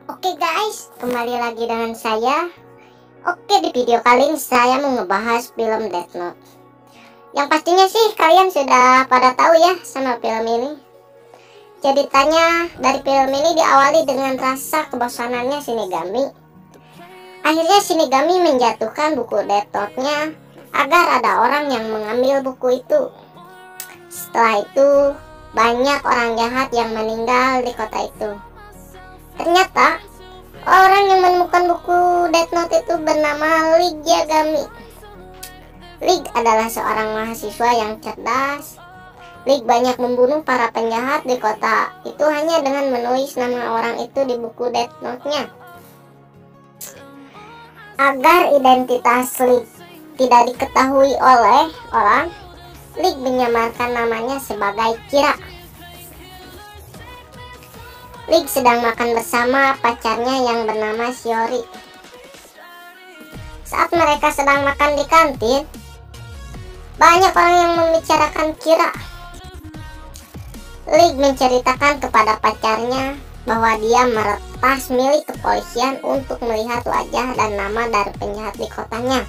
Oke guys, kembali lagi dengan saya. Oke, di video kali ini saya mau ngebahas film Death Note. Yang pastinya sih kalian sudah pada tahu ya sama film ini. Ceritanya dari film ini diawali dengan rasa kebosanannya Shinigami. Akhirnya Shinigami menjatuhkan buku Death Note-nya agar ada orang yang mengambil buku itu. Setelah itu banyak orang jahat yang meninggal di kota itu. Ternyata orang yang menemukan buku Death Note itu bernama Light Yagami. Light adalah seorang mahasiswa yang cerdas. Light banyak membunuh para penjahat di kota itu hanya dengan menulis nama orang itu di buku Death Note-nya. Agar identitas Light tidak diketahui oleh orang, Light menyamarkan namanya sebagai Kira. Light sedang makan bersama pacarnya yang bernama Shiori. Saat mereka sedang makan di kantin, banyak orang yang membicarakan Kira. Light menceritakan kepada pacarnya bahwa dia meretas milik kepolisian untuk melihat wajah dan nama dari penjahat di kotanya.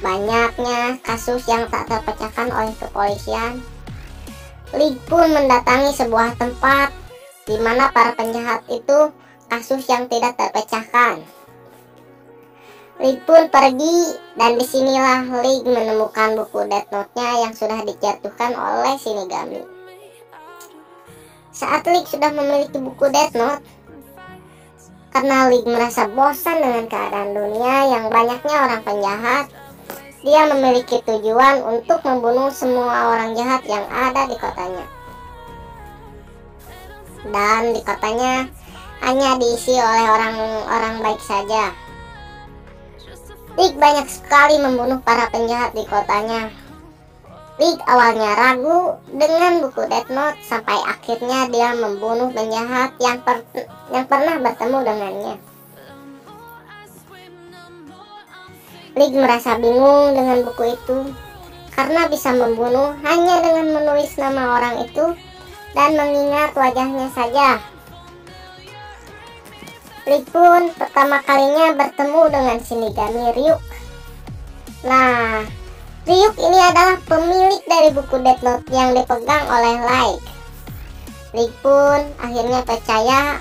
Banyaknya kasus yang tak terpecahkan oleh kepolisian. Light pun mendatangi sebuah tempat di mana para penjahat itu kasus yang tidak terpecahkan. Light pun pergi dan disinilah Light menemukan buku Death Note-nya yang sudah dijatuhkan oleh Shinigami. Saat Light sudah memiliki buku Death Note, karena Light merasa bosan dengan keadaan dunia yang banyaknya orang penjahat, dia memiliki tujuan untuk membunuh semua orang jahat yang ada di kotanya. Dan di kotanya hanya diisi oleh orang-orang baik saja. Light banyak sekali membunuh para penjahat di kotanya. Light awalnya ragu dengan buku Death Note sampai akhirnya dia membunuh penjahat yang pernah bertemu dengannya. Light merasa bingung dengan buku itu karena bisa membunuh hanya dengan menulis nama orang itu dan mengingat wajahnya saja. Light pun pertama kalinya bertemu dengan Shinigami Ryuk. Nah, Ryuk ini adalah pemilik dari buku Death Note yang dipegang oleh Light. Light pun akhirnya percaya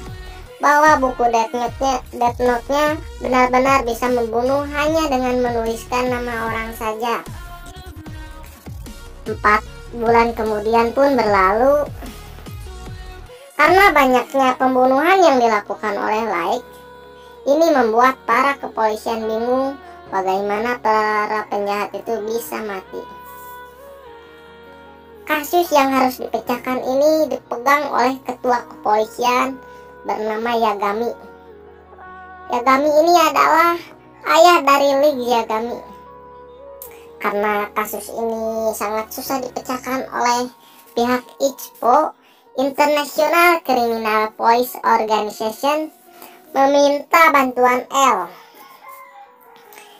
bahwa buku Death Note-nya benar-benar bisa membunuh hanya dengan menuliskan nama orang saja. 4 bulan kemudian pun berlalu. Karena banyaknya pembunuhan yang dilakukan oleh Light, ini membuat para kepolisian bingung bagaimana para penjahat itu bisa mati. Kasus yang harus dipecahkan ini dipegang oleh ketua kepolisian bernama Yagami. Yagami ini adalah ayah dari Light Yagami. Karena kasus ini sangat susah dipecahkan oleh pihak ICPO, International Criminal Police Organization, meminta bantuan L.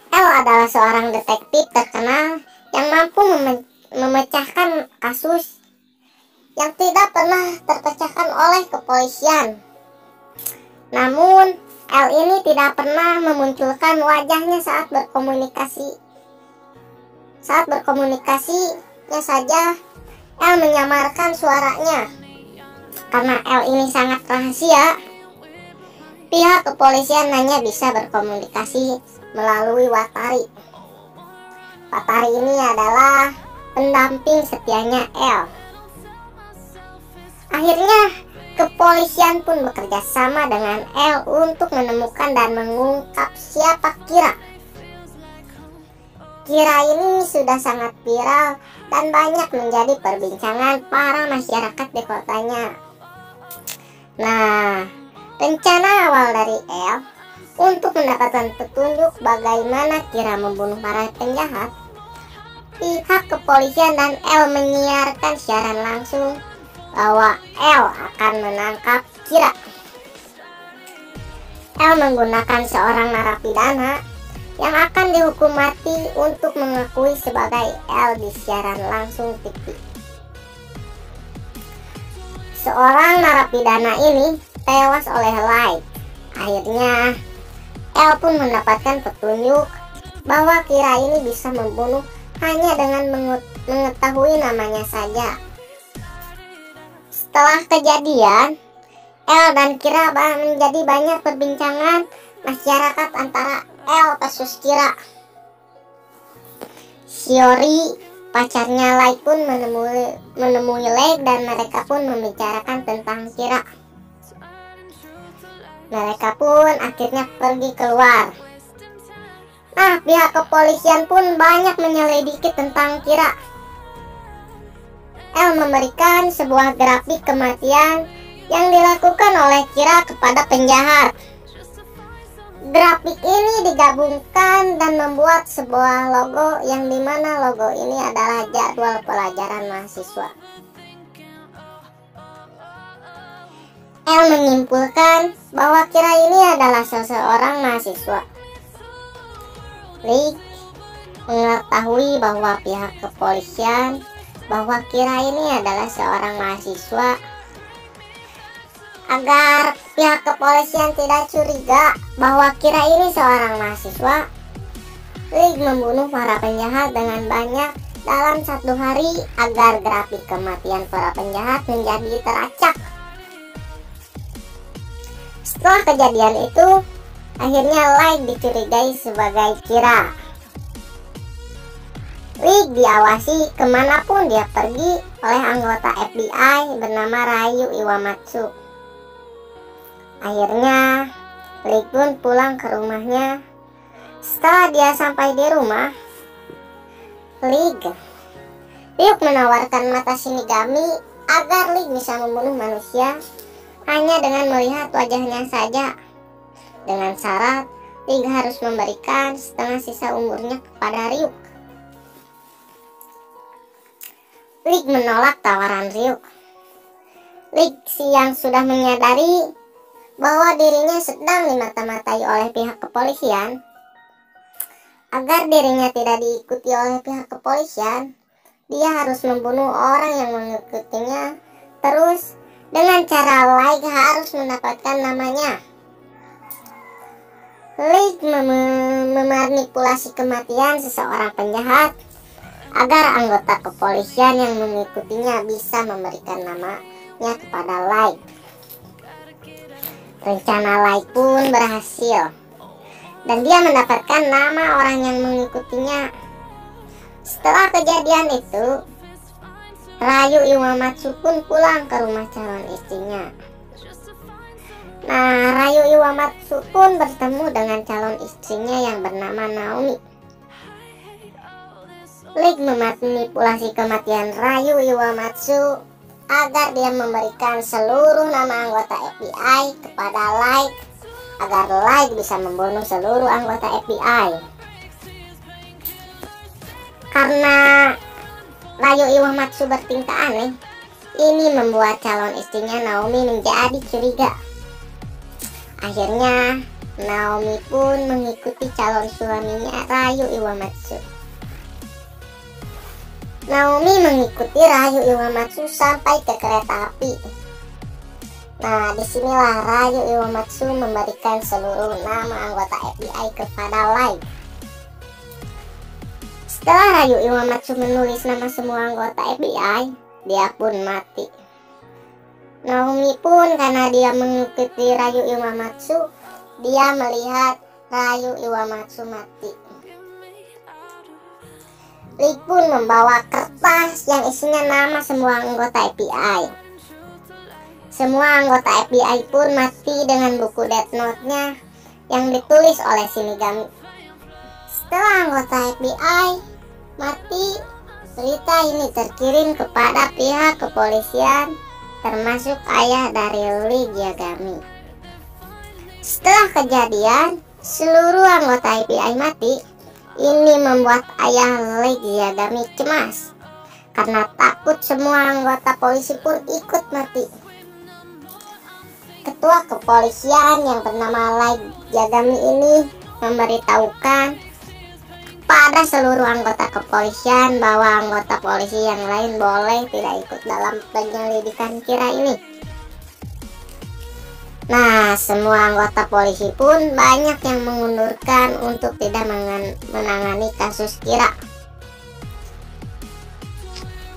L adalah seorang detektif terkenal yang mampu memecahkan kasus yang tidak pernah terpecahkan oleh kepolisian. Namun, L ini tidak pernah memunculkan wajahnya saat berkomunikasi. Saat berkomunikasinya saja, L menyamarkan suaranya. Karena L ini sangat rahasia, pihak kepolisian hanya bisa berkomunikasi melalui Watari. Watari ini adalah pendamping setianya L. Akhirnya, kepolisian pun bekerja sama dengan L untuk menemukan dan mengungkap siapa Kira. Kira ini sudah sangat viral dan banyak menjadi perbincangan para masyarakat di kotanya. Nah, rencana awal dari L untuk mendapatkan petunjuk bagaimana Kira membunuh para penjahat, pihak kepolisian dan L menyiarkan siaran langsung bahwa L akan menangkap Kira. L menggunakan seorang narapidana yang akan dihukum mati untuk mengakui sebagai L di siaran langsung TV. Seorang narapidana ini tewas oleh Light. Akhirnya El pun mendapatkan petunjuk bahwa Kira ini bisa membunuh hanya dengan mengetahui namanya saja. Setelah kejadian, El dan Kira menjadi banyak perbincangan masyarakat antara El versus Kira. Shiori, pacarnya Light, pun menemui Light dan mereka pun membicarakan tentang Kira. Mereka pun akhirnya pergi keluar. Nah, pihak kepolisian pun banyak menyelidiki tentang Kira. El memberikan sebuah grafik kematian yang dilakukan oleh Kira kepada penjahat. Grafik ini digabungkan dan membuat sebuah logo yang dimana logo ini adalah jadwal pelajaran mahasiswa. El menyimpulkan bahwa Kira ini adalah seseorang mahasiswa. Lee mengetahui bahwa pihak kepolisian bahwa Kira ini adalah seorang mahasiswa. Agar pihak kepolisian tidak curiga bahwa Kira ini seorang mahasiswa, Lee membunuh para penjahat dengan banyak dalam satu hari agar grafik kematian para penjahat menjadi teracak. Setelah kejadian itu, akhirnya Light dicurigai sebagai Kira. Lee diawasi kemanapun dia pergi oleh anggota FBI bernama Ryu Iwamatsu. Akhirnya Lee pun pulang ke rumahnya. Setelah dia sampai di rumah, Ryuk menawarkan mata Shinigami agar Lee bisa membunuh manusia hanya dengan melihat wajahnya saja, dengan syarat Lee harus memberikan setengah sisa umurnya kepada Ryuk. Lee menolak tawaran Ryuk. Lee yang sudah menyadari bahwa dirinya sedang dimata-matai oleh pihak kepolisian, agar dirinya tidak diikuti oleh pihak kepolisian, dia harus membunuh orang yang mengikutinya terus. Dengan cara Light harus mendapatkan namanya. Light memanipulasi kematian seseorang penjahat agar anggota kepolisian yang mengikutinya bisa memberikan namanya kepada Light. Rencana Light pun berhasil dan dia mendapatkan nama orang yang mengikutinya. Setelah kejadian itu, Ryu Iwamatsu pun pulang ke rumah calon istrinya. Nah, Ryu Iwamatsu pun bertemu dengan calon istrinya yang bernama Naomi. Lee memanipulasi kematian Ryu Iwamatsu agar dia memberikan seluruh nama anggota FBI kepada Light, agar Light bisa membunuh seluruh anggota FBI. Karena Ryu Iwamatsu bertingkah aneh, ini membuat calon istrinya Naomi menjadi curiga. Akhirnya Naomi pun mengikuti calon suaminya Ryu Iwamatsu. Naomi mengikuti Ryu Iwamatsu sampai ke kereta api. Nah, disinilah Ryu Iwamatsu memberikan seluruh nama anggota FBI kepada Light. Setelah Ryu Iwamatsu menulis nama semua anggota FBI, dia pun mati. Naomi pun karena dia mengikuti Ryu Iwamatsu, dia melihat Ryu Iwamatsu mati. Lee pun membawa kertas yang isinya nama semua anggota FBI. Semua anggota FBI pun mati dengan buku Death Note-nya yang ditulis oleh Shinigami. Setelah anggota FBI mati, berita ini terkirim kepada pihak kepolisian, termasuk ayah dari Lee Yagami. Setelah kejadian, seluruh anggota FBI mati. Ini membuat ayah Lee Yagami cemas, karena takut semua anggota polisi pun ikut mati. Ketua kepolisian yang bernama Lee Yagami ini memberitahukan pada seluruh anggota kepolisian bahwa anggota polisi yang lain boleh tidak ikut dalam penyelidikan Kira ini. Nah, semua anggota polisi pun banyak yang mengundurkan untuk tidak menangani kasus Kira.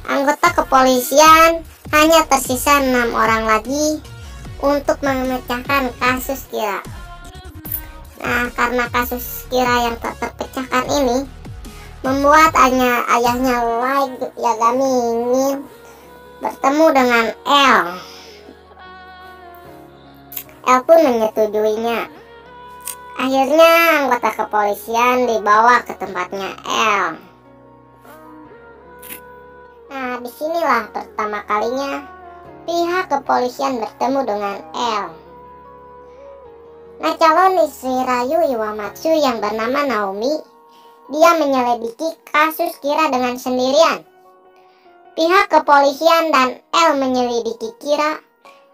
Anggota kepolisian hanya tersisa 6 orang lagi untuk memecahkan kasus Kira. Nah, karena kasus Kira yang tak terpecahkan ini membuat ayahnya Light Yagami ingin bertemu dengan L. L pun menyetujuinya. Akhirnya anggota kepolisian dibawa ke tempatnya L. Nah, disinilah pertama kalinya pihak kepolisian bertemu dengan L. Nah, calon istri Ryu Iwamatsu yang bernama Naomi, dia menyelidiki kasus Kira dengan sendirian. Pihak kepolisian dan L menyelidiki Kira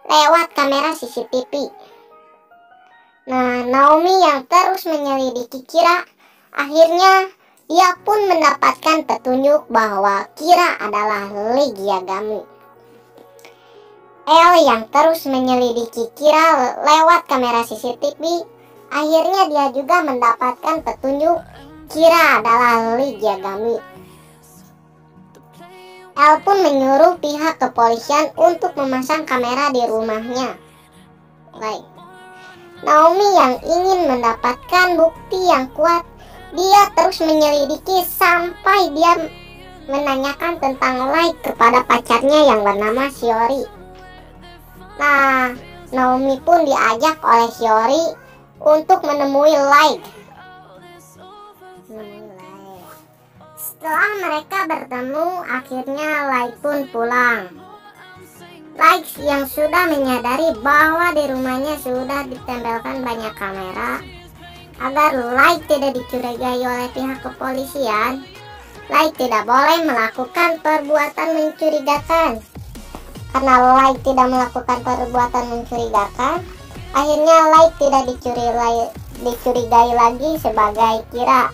lewat kamera CCTV. Nah, Naomi yang terus menyelidiki Kira, akhirnya dia pun mendapatkan petunjuk bahwa Kira adalah Light Yagami. L yang terus menyelidiki Kira lewat kamera CCTV, akhirnya dia juga mendapatkan petunjuk Kira adalah Light Yagami. L pun menyuruh pihak kepolisian untuk memasang kamera di rumahnya. Baik. Naomi yang ingin mendapatkan bukti yang kuat, dia terus menyelidiki sampai dia menanyakan tentang Light kepada pacarnya yang bernama Shiori. Nah, Naomi pun diajak oleh Shiori untuk menemui Light. Setelah mereka bertemu, akhirnya Light pun pulang. Light yang sudah menyadari bahwa di rumahnya sudah ditempelkan banyak kamera agar Light tidak dicurigai oleh pihak kepolisian, Light tidak boleh melakukan perbuatan mencurigakan. Karena Light tidak melakukan perbuatan mencurigakan, akhirnya Light tidak dicurigai lagi sebagai Kira.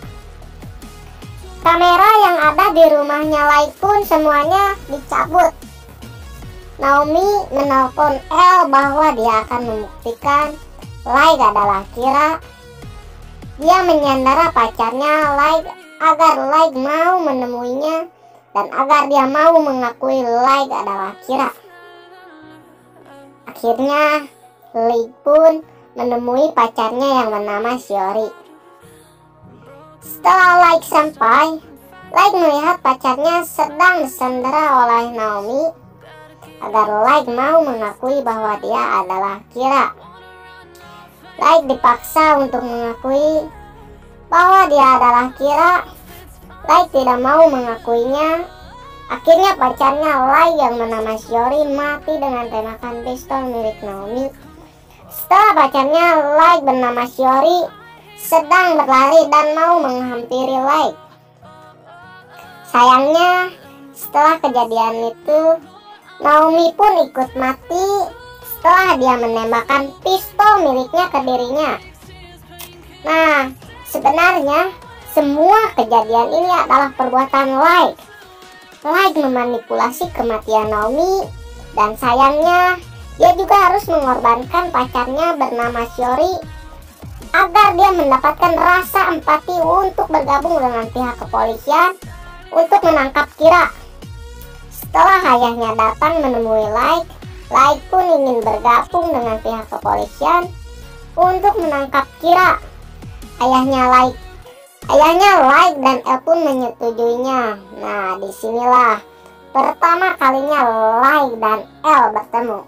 Kamera yang ada di rumahnya Light pun semuanya dicabut. Naomi menelpon L bahwa dia akan membuktikan Light adalah Kira. Dia menyandara pacarnya Light agar Light mau menemuinya dan agar dia mau mengakui Light adalah Kira. Akhirnya Light pun menemui pacarnya yang bernama Shiori. Setelah Light sampai, Light melihat pacarnya sedang disandera oleh Naomi agar Light mau mengakui bahwa dia adalah Kira. Light dipaksa untuk mengakui bahwa dia adalah Kira. Light tidak mau mengakuinya. Akhirnya pacarnya Light yang bernama Shiori mati dengan tembakan pistol milik Naomi. Setelah pacarnya Light bernama Shiori sedang berlari dan mau menghampiri Light. Sayangnya, setelah kejadian itu, Naomi pun ikut mati setelah dia menembakkan pistol miliknya ke dirinya. Nah, sebenarnya semua kejadian ini adalah perbuatan Light. Light memanipulasi kematian Naomi, dan sayangnya dia juga harus mengorbankan pacarnya bernama Shiori agar dia mendapatkan rasa empati untuk bergabung dengan pihak kepolisian untuk menangkap Kira. Setelah ayahnya datang menemui Light, Light pun ingin bergabung dengan pihak kepolisian untuk menangkap Kira. Ayahnya Light dan L pun menyetujuinya. Nah, disinilah pertama kalinya Light dan L bertemu.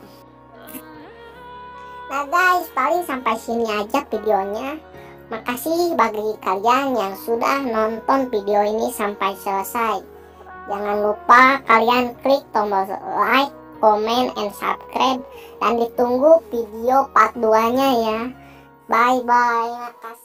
Nah guys, paling sampai sini aja videonya. Makasih bagi kalian yang sudah nonton video ini sampai selesai. Jangan lupa kalian klik tombol like, comment, and subscribe. Dan ditunggu video part 2 nya ya. Bye bye, makasih.